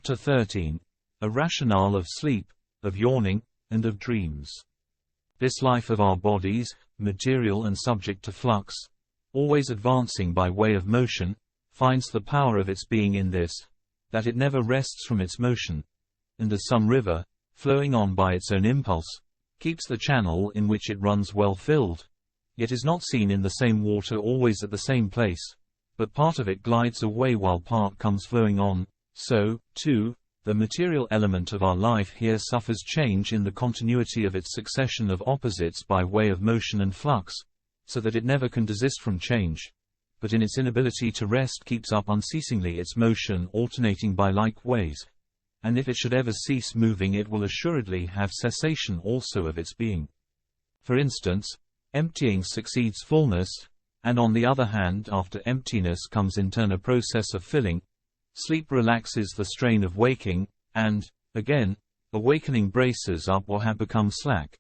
Chapter 13. A rationale of sleep, of yawning, and of dreams. This life of our bodies, material and subject to flux, always advancing by way of motion, finds the power of its being in this, that it never rests from its motion, and as some river, flowing on by its own impulse, keeps the channel in which it runs well filled, yet is not seen in the same water always at the same place, but part of it glides away while part comes flowing on, so, too, the material element of our life here suffers change in the continuity of its succession of opposites by way of motion and flux, so that it never can desist from change, but in its inability to rest keeps up unceasingly its motion alternating by like ways, and if it should ever cease moving it will assuredly have cessation also of its being. For instance, emptying succeeds fullness, and on the other hand after emptiness comes in turn a process of filling. Sleep relaxes the strain of waking, and, again, awakening braces up what had become slack.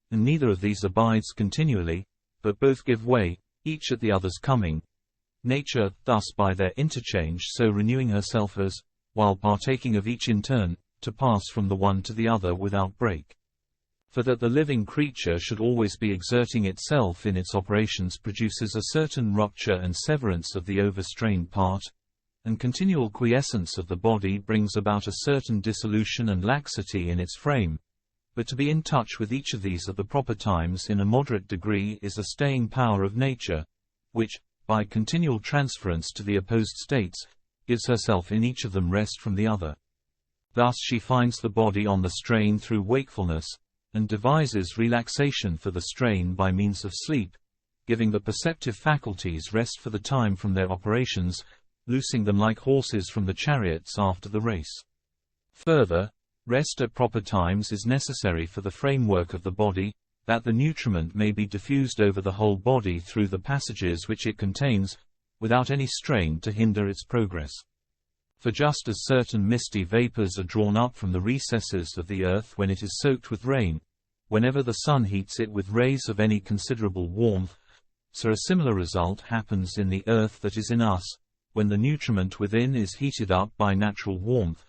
And neither of these abides continually, but both give way, each at the other's coming. Nature, thus by their interchange so renewing herself as, while partaking of each in turn, to pass from the one to the other without break. For that the living creature should always be exerting itself in its operations produces a certain rupture and severance of the overstrained part, and continual quiescence of the body brings about a certain dissolution and laxity in its frame. But to be in touch with each of these at the proper times in a moderate degree is a staying power of nature, which, by continual transference to the opposed states, gives herself in each of them rest from the other. Thus she finds the body on the strain through wakefulness, and devises relaxation for the strain by means of sleep, giving the perceptive faculties rest for the time from their operations, loosing them like horses from the chariots after the race. Further, rest at proper times is necessary for the framework of the body, that the nutriment may be diffused over the whole body through the passages which it contains, without any strain to hinder its progress. For just as certain misty vapors are drawn up from the recesses of the earth when it is soaked with rain, whenever the sun heats it with rays of any considerable warmth, so a similar result happens in the earth that is in us, when the nutriment within is heated up by natural warmth,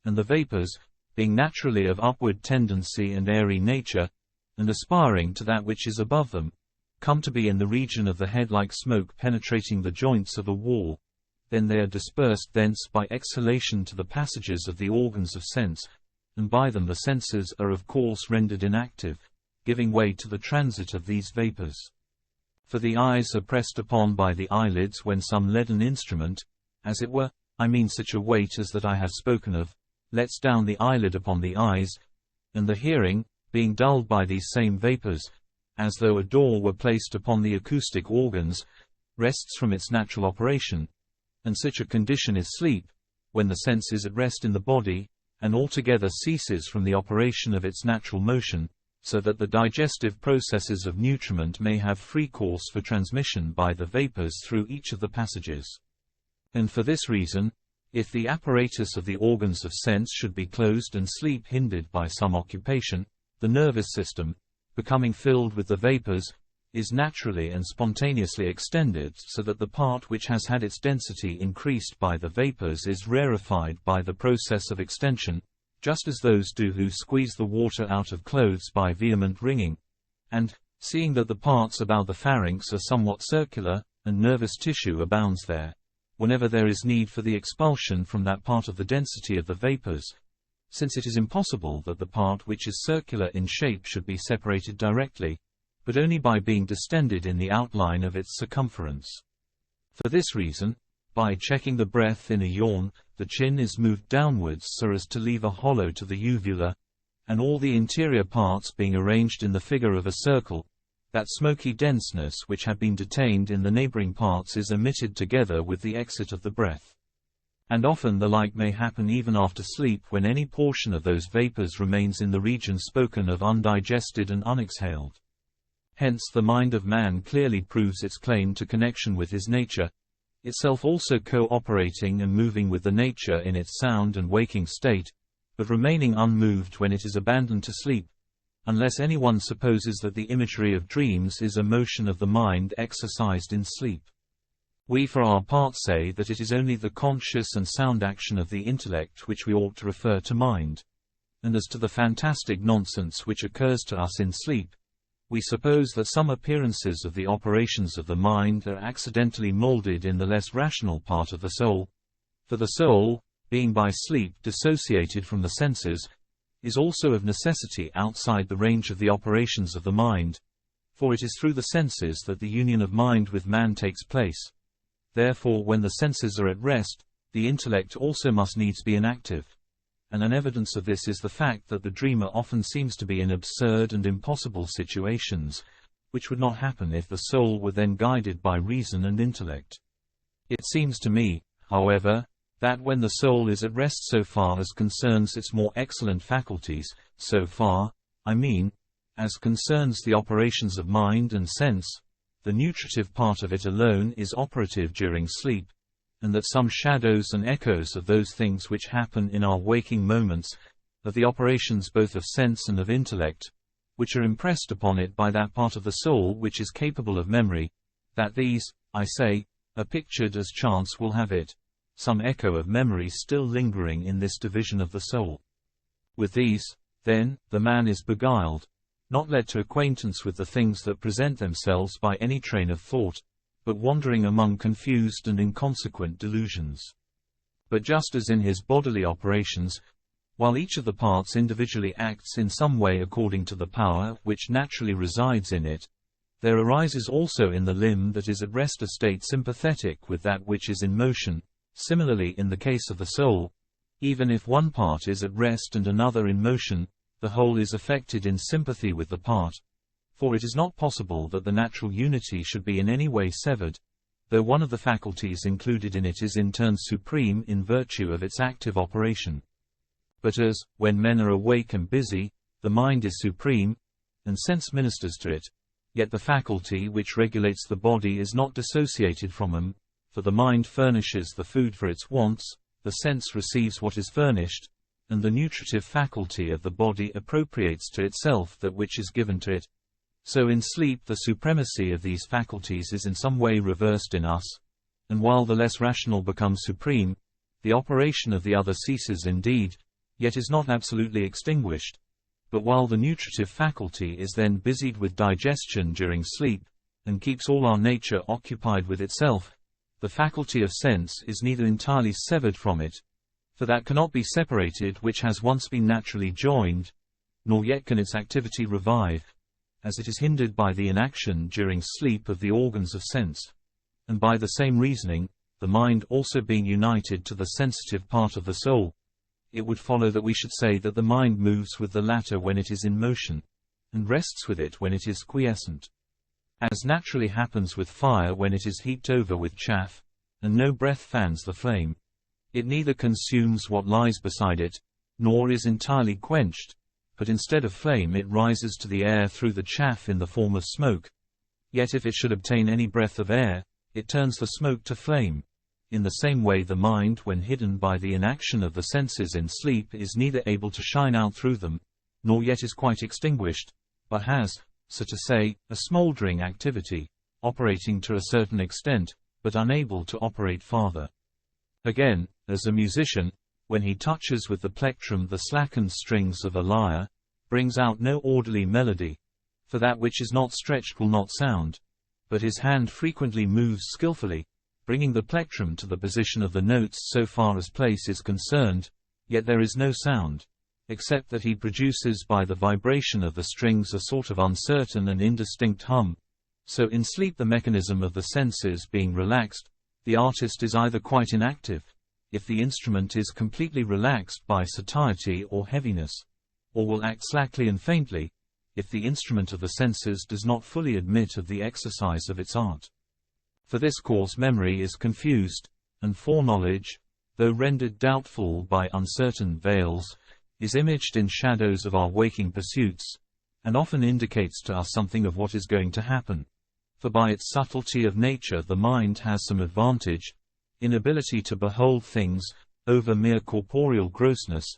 and the vapors, being naturally of upward tendency and airy nature, and aspiring to that which is above them, come to be in the region of the head like smoke penetrating the joints of a wall. Then they are dispersed thence by exhalation to the passages of the organs of sense, and by them the senses are of course rendered inactive, giving way to the transit of these vapors. For the eyes are pressed upon by the eyelids when some leaden instrument, as it were, I mean such a weight as that I have spoken of, lets down the eyelid upon the eyes, and the hearing, being dulled by these same vapors, as though a door were placed upon the acoustic organs, rests from its natural operation, and such a condition is sleep, when the sense is at rest in the body, and altogether ceases from the operation of its natural motion, so that the digestive processes of nutriment may have free course for transmission by the vapors through each of the passages. And for this reason, if the apparatus of the organs of sense should be closed and sleep hindered by some occupation, the nervous system, becoming filled with the vapors, is naturally and spontaneously extended so that the part which has had its density increased by the vapors is rarefied by the process of extension, just as those do who squeeze the water out of clothes by vehement wringing, and, seeing that the parts about the pharynx are somewhat circular, and nervous tissue abounds there, whenever there is need for the expulsion from that part of the density of the vapors, since it is impossible that the part which is circular in shape should be separated directly, but only by being distended in the outline of its circumference. For this reason, by checking the breath in a yawn, the chin is moved downwards so as to leave a hollow to the uvula, and all the interior parts being arranged in the figure of a circle, that smoky denseness which had been detained in the neighboring parts is emitted together with the exit of the breath. And often the like may happen even after sleep when any portion of those vapors remains in the region spoken of undigested and unexhaled. Hence the mind of man clearly proves its claim to connection with his nature, itself also co-operating and moving with the nature in its sound and waking state, but remaining unmoved when it is abandoned to sleep, unless anyone supposes that the imagery of dreams is a motion of the mind exercised in sleep. We for our part say that it is only the conscious and sound action of the intellect which we ought to refer to mind. And as to the fantastic nonsense which occurs to us in sleep, we suppose that some appearances of the operations of the mind are accidentally molded in the less rational part of the soul. For the soul, being by sleep dissociated from the senses, is also of necessity outside the range of the operations of the mind, for it is through the senses that the union of mind with man takes place. Therefore, when the senses are at rest, the intellect also must needs be inactive. And an evidence of this is the fact that the dreamer often seems to be in absurd and impossible situations, which would not happen if the soul were then guided by reason and intellect. It seems to me, however, that when the soul is at rest so far as concerns its more excellent faculties, so far, I mean, as concerns the operations of mind and sense, the nutritive part of it alone is operative during sleep, and that some shadows and echoes of those things which happen in our waking moments, of the operations both of sense and of intellect, which are impressed upon it by that part of the soul which is capable of memory, that these, I say, are pictured as chance will have it, some echo of memory still lingering in this division of the soul. With these, then, the man is beguiled, not led to acquaintance with the things that present themselves by any train of thought, but wandering among confused and inconsequent delusions. But just as in his bodily operations, while each of the parts individually acts in some way according to the power which naturally resides in it, there arises also in the limb that is at rest a state sympathetic with that which is in motion. Similarly in the case of the soul, even if one part is at rest and another in motion, the whole is affected in sympathy with the part. For it is not possible that the natural unity should be in any way severed, though one of the faculties included in it is in turn supreme in virtue of its active operation. But as, when men are awake and busy, the mind is supreme, and sense ministers to it, yet the faculty which regulates the body is not dissociated from them, for the mind furnishes the food for its wants, the sense receives what is furnished, and the nutritive faculty of the body appropriates to itself that which is given to it. So in sleep the supremacy of these faculties is in some way reversed in us, and while the less rational becomes supreme, the operation of the other ceases indeed, yet is not absolutely extinguished. But while the nutritive faculty is then busied with digestion during sleep, and keeps all our nature occupied with itself, the faculty of sense is neither entirely severed from it, for that cannot be separated which has once been naturally joined, nor yet can its activity revive, as it is hindered by the inaction during sleep of the organs of sense. And by the same reasoning, the mind also being united to the sensitive part of the soul, it would follow that we should say that the mind moves with the latter when it is in motion, and rests with it when it is quiescent. As naturally happens with fire when it is heaped over with chaff, and no breath fans the flame. It neither consumes what lies beside it, nor is entirely quenched, but instead of flame it rises to the air through the chaff in the form of smoke. Yet if it should obtain any breath of air, it turns the smoke to flame. In the same way the mind, when hidden by the inaction of the senses in sleep, is neither able to shine out through them, nor yet is quite extinguished, but has, so to say, a smouldering activity, operating to a certain extent, but unable to operate farther. Again, as a musician, when he touches with the plectrum the slackened strings of a lyre, brings out no orderly melody, for that which is not stretched will not sound, but his hand frequently moves skillfully, bringing the plectrum to the position of the notes so far as place is concerned, yet there is no sound, except that he produces by the vibration of the strings a sort of uncertain and indistinct hum. So in sleep the mechanism of the senses being relaxed, the artist is either quite inactive, if the instrument is completely relaxed by satiety or heaviness, or will act slackly and faintly, if the instrument of the senses does not fully admit of the exercise of its art. For this cause memory is confused, and foreknowledge, though rendered doubtful by uncertain veils, is imaged in shadows of our waking pursuits, and often indicates to us something of what is going to happen. For by its subtlety of nature the mind has some advantage, inability to behold things, over mere corporeal grossness,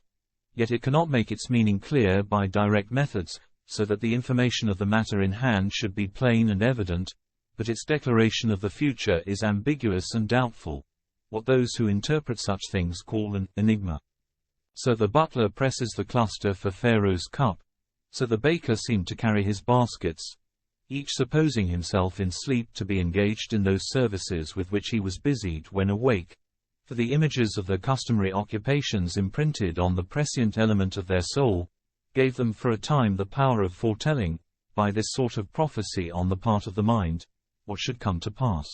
yet it cannot make its meaning clear by direct methods, so that the information of the matter in hand should be plain and evident, but its declaration of the future is ambiguous and doubtful, what those who interpret such things call an enigma. So the butler presses the cluster for Pharaoh's cup, so the baker seemed to carry his baskets, each supposing himself in sleep to be engaged in those services with which he was busied when awake, for the images of their customary occupations imprinted on the prescient element of their soul, gave them for a time the power of foretelling, by this sort of prophecy on the part of the mind, what should come to pass.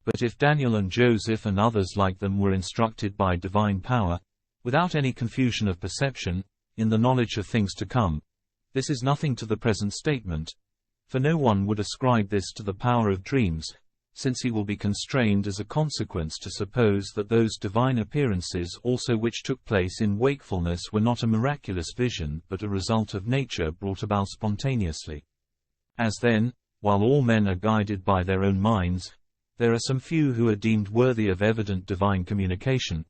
But if Daniel and Joseph and others like them were instructed by divine power, without any confusion of perception, in the knowledge of things to come, this is nothing to the present statement, for no one would ascribe this to the power of dreams, since he will be constrained as a consequence to suppose that those divine appearances also which took place in wakefulness were not a miraculous vision but a result of nature brought about spontaneously. As then, while all men are guided by their own minds, there are some few who are deemed worthy of evident divine communication,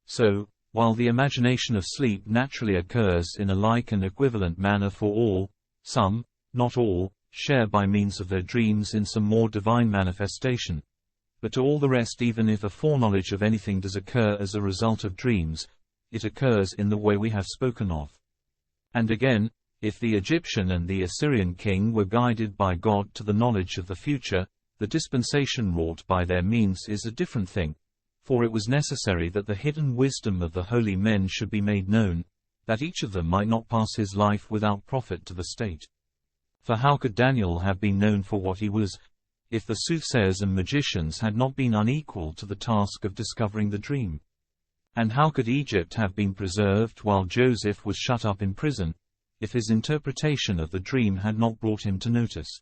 so, while the imagination of sleep naturally occurs in a like and equivalent manner for all, some, not all, share by means of their dreams in some more divine manifestation. But to all the rest, even if a foreknowledge of anything does occur as a result of dreams, it occurs in the way we have spoken of. And again, if the Egyptian and the Assyrian king were guided by God to the knowledge of the future, the dispensation wrought by their means is a different thing, for it was necessary that the hidden wisdom of the holy men should be made known, that each of them might not pass his life without profit to the state. For how could Daniel have been known for what he was, if the soothsayers and magicians had not been unequal to the task of discovering the dream? And how could Egypt have been preserved while Joseph was shut up in prison, if his interpretation of the dream had not brought him to notice?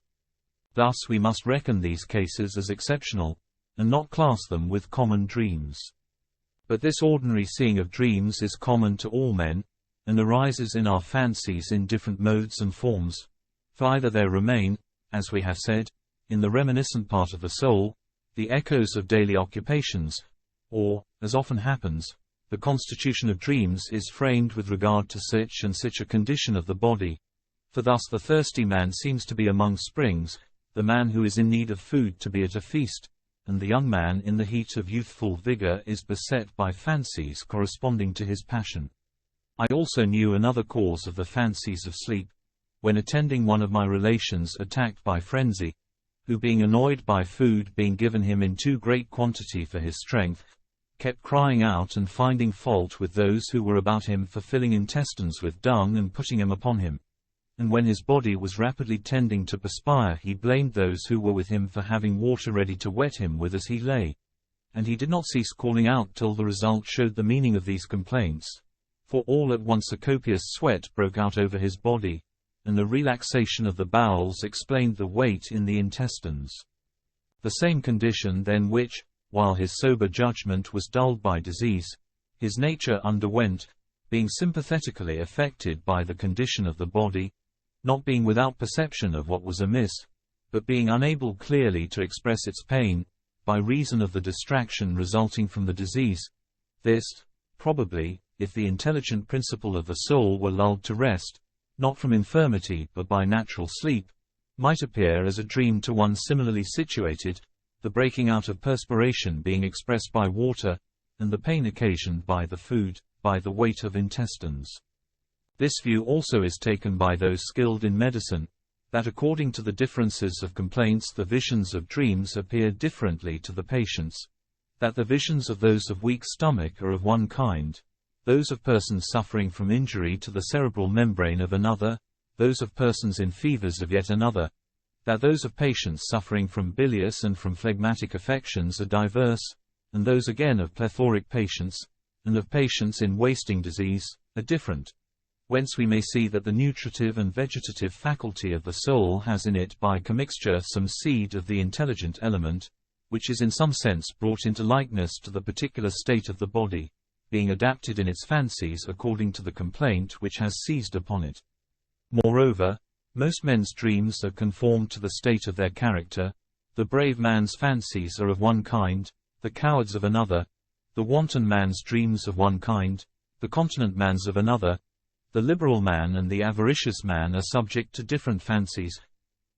Thus we must reckon these cases as exceptional, and not class them with common dreams. But this ordinary seeing of dreams is common to all men, and arises in our fancies in different modes and forms, for either there remain, as we have said, in the reminiscent part of the soul, the echoes of daily occupations, or, as often happens, the constitution of dreams is framed with regard to such and such a condition of the body, for thus the thirsty man seems to be among springs, the man who is in need of food to be at a feast, and the young man in the heat of youthful vigor is beset by fancies corresponding to his passion. I also knew another cause of the fancies of sleep, when attending one of my relations attacked by frenzy, who being annoyed by food being given him in too great quantity for his strength, kept crying out and finding fault with those who were about him for filling intestines with dung and putting them upon him. And when his body was rapidly tending to perspire, he blamed those who were with him for having water ready to wet him with as he lay. And he did not cease calling out till the result showed the meaning of these complaints, for all at once a copious sweat broke out over his body, and the relaxation of the bowels explained the weight in the intestines. The same condition then which, while his sober judgment was dulled by disease, his nature underwent, being sympathetically affected by the condition of the body, not being without perception of what was amiss, but being unable clearly to express its pain, by reason of the distraction resulting from the disease. This, probably, if the intelligent principle of the soul were lulled to rest, not from infirmity but by natural sleep, might appear as a dream to one similarly situated, the breaking out of perspiration being expressed by water, and the pain occasioned by the food, by the weight of intestines. This view also is taken by those skilled in medicine, that according to the differences of complaints the visions of dreams appear differently to the patients, that the visions of those of weak stomach are of one kind, those of persons suffering from injury to the cerebral membrane of another, those of persons in fevers of yet another, that those of patients suffering from bilious and from phlegmatic affections are diverse, and those again of plethoric patients, and of patients in wasting disease, are different. Whence we may see that the nutritive and vegetative faculty of the soul has in it by commixture some seed of the intelligent element, which is in some sense brought into likeness to the particular state of the body, being adapted in its fancies according to the complaint which has seized upon it. Moreover, most men's dreams are conformed to the state of their character. The brave man's fancies are of one kind, the coward's of another, the wanton man's dreams of one kind, the continent man's of another. The liberal man and the avaricious man are subject to different fancies.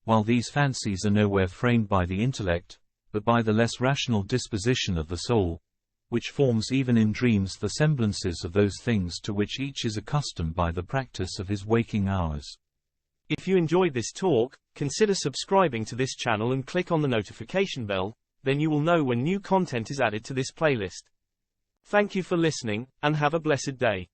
while these fancies are nowhere framed by the intellect, but by the less rational disposition of the soul, which forms even in dreams the semblances of those things to which each is accustomed by the practice of his waking hours. If you enjoyed this talk, consider subscribing to this channel and click on the notification bell, then you will know when new content is added to this playlist. Thank you for listening, and have a blessed day.